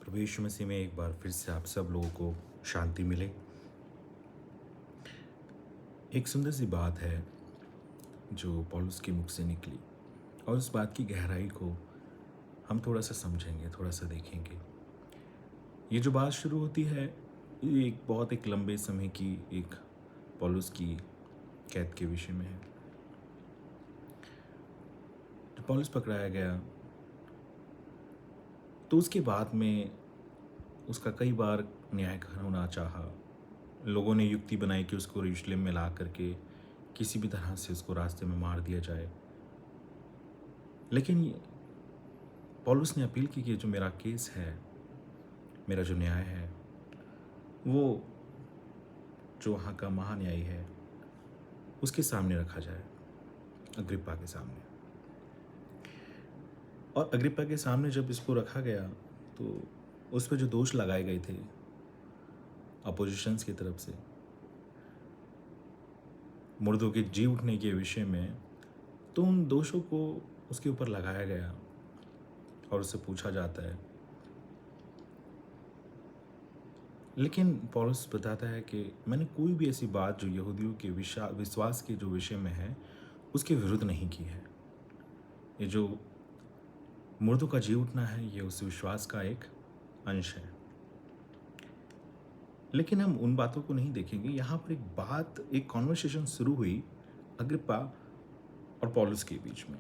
प्रभु यीशु मसीह में एक बार फिर से आप सब लोगों को शांति मिले। एक सुंदर सी बात है जो पौलुस के मुख से निकली और उस बात की गहराई को हम थोड़ा सा समझेंगे, थोड़ा सा देखेंगे। ये जो बात शुरू होती है ये एक लंबे समय की एक पौलुस की कैद के विषय में है। जब पौलुस पकड़ाया गया तो उसके बाद में उसका कई बार न्याय होना चाहा। लोगों ने युक्ति बनाई कि उसको यरूशलेम में ला करके किसी भी तरह से उसको रास्ते में मार दिया जाए, लेकिन पौलुस ने अपील की कि जो मेरा केस है, मेरा जो न्याय है, वो जो वहाँ का महान्यायी है उसके सामने रखा जाए, अग्रिप्पा के सामने। और अग्रिप्पा के सामने जब इसको रखा गया तो उस पर जो दोष लगाए गए थे अपोजिशंस की तरफ से, मुर्दों के जी उठने के विषय में, तो उन दोषों को उसके ऊपर लगाया गया और उससे पूछा जाता है। लेकिन पौलुस बताता है कि मैंने कोई भी ऐसी बात जो यहूदियों के विश्वास के जो विषय में है उसके विरुद्ध नहीं की है। ये जो मुर्दों का जी उठना है ये उस विश्वास का एक अंश है। लेकिन हम उन बातों को नहीं देखेंगे। यहाँ पर एक कॉन्वर्सेशन शुरू हुई अग्रिप्पा और पौलुस के बीच में,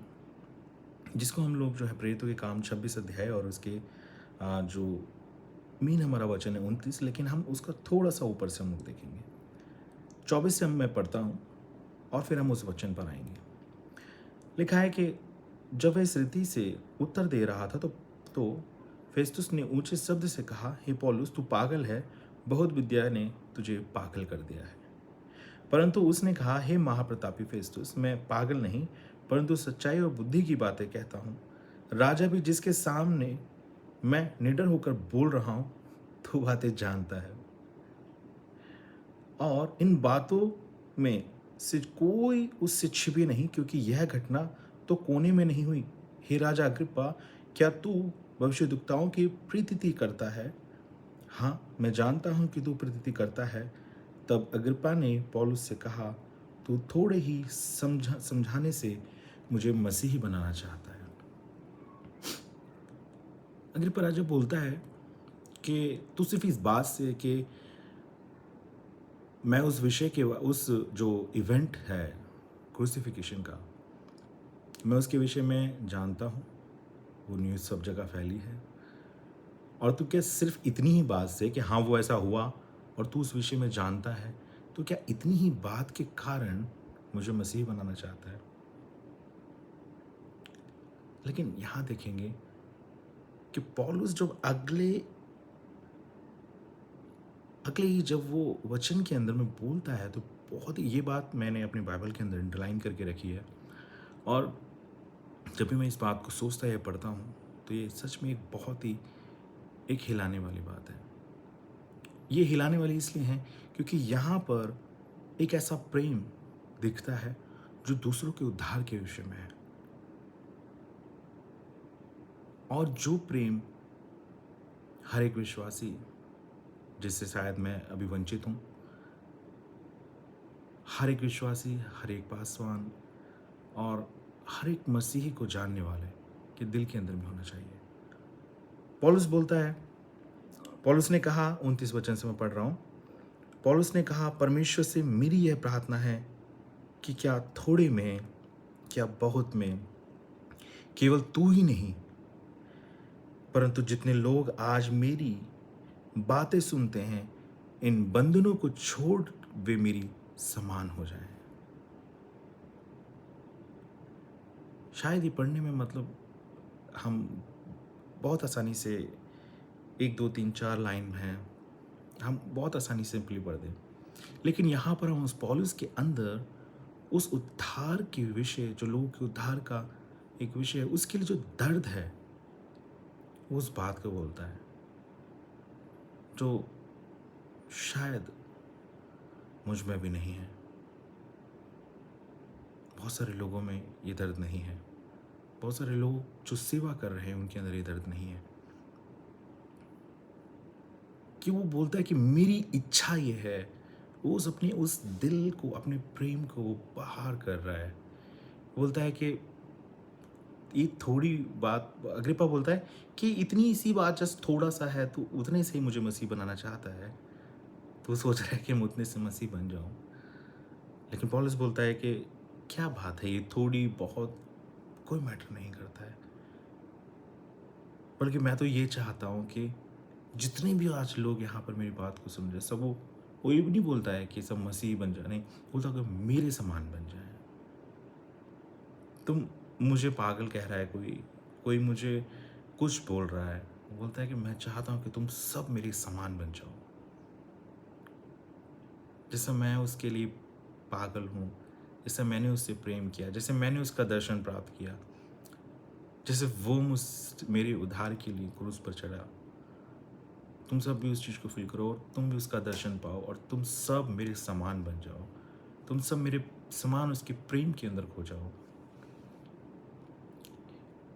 जिसको हम लोग जो है प्रेरितों के काम 26 अध्याय और उसके जो मेन हमारा वचन है 29, लेकिन हम उसका थोड़ा सा ऊपर से हम लोग देखेंगे। 24 से मैं पढ़ता हूँ और फिर हम उस वचन पर आएंगे। लिखा है कि जब वह इस रीति से उत्तर दे रहा था तो फेस्तुस ने ऊंचे शब्द से कहा, हे पौलुस, तू पागल है, बहुत विद्या ने तुझे पागल कर दिया है। परंतु उसने कहा, हे महाप्रतापी फेस्तुस, मैं पागल नहीं परंतु सच्चाई और बुद्धि की बातें कहता हूँ। राजा भी जिसके सामने मैं निडर होकर बोल रहा हूँ तो बातें जानता है, और इन बातों में से कोई उससे छिपी नहीं, क्योंकि यह घटना तो कोने में नहीं हुई। हे राजा अग्रिप्पा, क्या तू भविष्यद्वक्ताओं की प्रीति करता है? हाँ, मैं जानता हूँ कि तू प्रीति करता है। तब अग्रिप्पा ने पौलुस से कहा, तू थोड़े ही समझाने से मुझे मसीही बनाना चाहता है। अग्रिप्पा राजा बोलता है कि तू सिर्फ इस बात से कि मैं उस विषय के उस जो इवेंट है क्रूसिफिकेशन का, मैं उसके विषय में जानता हूँ, वो न्यूज़ सब जगह फैली है, और तू क्या सिर्फ इतनी ही बात से कि हाँ वो ऐसा हुआ और तू उस विषय में जानता है, तो क्या इतनी ही बात के कारण मुझे मसीह बनाना चाहता है? लेकिन यहाँ देखेंगे कि पौलुस जब अगले ही जब वो वचन के अंदर में बोलता है तो बहुत ही, ये बात मैंने अपनी बाइबल के अंदर अंडरलाइन करके रखी है, और जब भी मैं इस बात को सोचता या पढ़ता हूँ तो ये सच में एक बहुत ही एक हिलाने वाली बात है। ये हिलाने वाली इसलिए है क्योंकि यहाँ पर एक ऐसा प्रेम दिखता है जो दूसरों के उद्धार के विषय में है, और जो प्रेम हर एक विश्वासी, जिससे शायद मैं अभी वंचित हूँ, हर एक विश्वासी, हर एक पासवान और हर एक मसीही को जानने वाले के दिल के अंदर में होना चाहिए। पौलुस बोलता है, पौलुस ने कहा, 29 वचन से मैं पढ़ रहा हूँ। पौलुस ने कहा, परमेश्वर से मेरी यह प्रार्थना है कि क्या थोड़े में, क्या बहुत में, केवल तू ही नहीं परंतु जितने लोग आज मेरी बातें सुनते हैं, इन बंधनों को छोड़ वे मेरी समान हो जाएं। शायद ये पढ़ने में मतलब हम बहुत आसानी से 1 2 3 4 लाइन हैं, हम बहुत आसानी से सिंपली पढ़ दें, लेकिन यहाँ पर हम उस पौलुस के अंदर उस उद्धार के विषय, जो लोगों के उद्धार का एक विषय है, उसके लिए जो दर्द है वो उस बात को बोलता है जो शायद मुझ में भी नहीं है। बहुत सारे लोगों में ये दर्द नहीं है, बहुत सारे लोग जो सेवा कर रहे हैं उनके अंदर ये दर्द नहीं है। कि वो बोलता है कि मेरी इच्छा ये है। वो उस दिल को, अपने प्रेम को वो बाहर कर रहा है। बोलता है कि ये थोड़ी बात, अग्रिप्पा बोलता है कि इतनी सी बात, जस्ट थोड़ा-सा है, तो उतने से ही मुझे मसीह बनाना चाहता है। तो वो सोच रहा है कि मैं उतने से मसीह बन जाऊँ। लेकिन पौलुस बोलता है कि क्या बात है, ये थोड़ी बहुत कोई मैटर नहीं करता है। बल्कि मैं तो ये चाहता हूँ कि जितने भी आज लोग यहाँ पर मेरी बात को सुन रहे हैं, सब वो ये भी नहीं बोलता है कि सब मसीह बन जाए, नहीं, बोलता है कि मेरे समान बन जाए। तुम मुझे पागल कह रहा है कोई, कोई मुझे कुछ बोल रहा है, वो बोलता है कि मैं चाहता हूँ कि तुम सब मेरे समान बन जाओ। जैसे मैं उसके लिए पागल हूँ, जैसे मैंने उससे प्रेम किया, जैसे मैंने उसका दर्शन प्राप्त किया, जैसे वो मेरे उद्धार के लिए क्रूस पर चढ़ा, तुम सब भी उस चीज़ को फील करो और तुम भी उसका दर्शन पाओ और तुम सब मेरे समान बन जाओ। तुम सब मेरे समान उसके प्रेम के अंदर खो जाओ।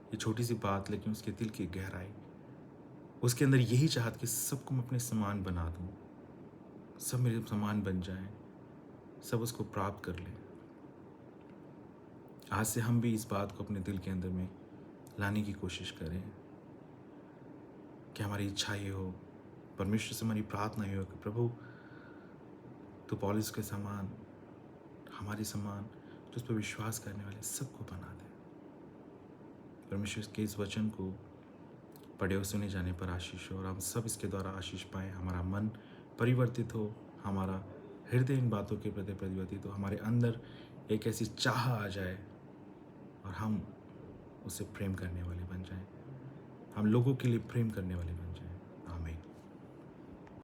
ये छोटी सी बात, लेकिन उसके दिल की गहराई, उसके अंदर यही चाहत कि सबको मैं अपने समान बना दूं, सब मेरे समान बन जाएं, सब उसको प्राप्त कर लें। आज से हम भी इस बात को अपने दिल के अंदर में लाने की कोशिश करें कि हमारी इच्छा ये हो, परमेश्वर से हमारी प्रार्थना ये हो कि प्रभु, तो पौलुस के समान, हमारे समान, तो उस पर विश्वास करने वाले सबको बना दे। परमेश्वर के इस वचन को पढ़े और सुने जाने पर आशीष हो और हम सब इसके द्वारा आशीष पाएँ। हमारा मन परिवर्तित हो, हमारा हृदय इन बातों के प्रति परिवर्तित हो, हमारे अंदर एक ऐसी चाह आ जाए और हम उससे प्रेम करने वाले बन जाएं, हम लोगों के लिए प्रेम करने वाले बन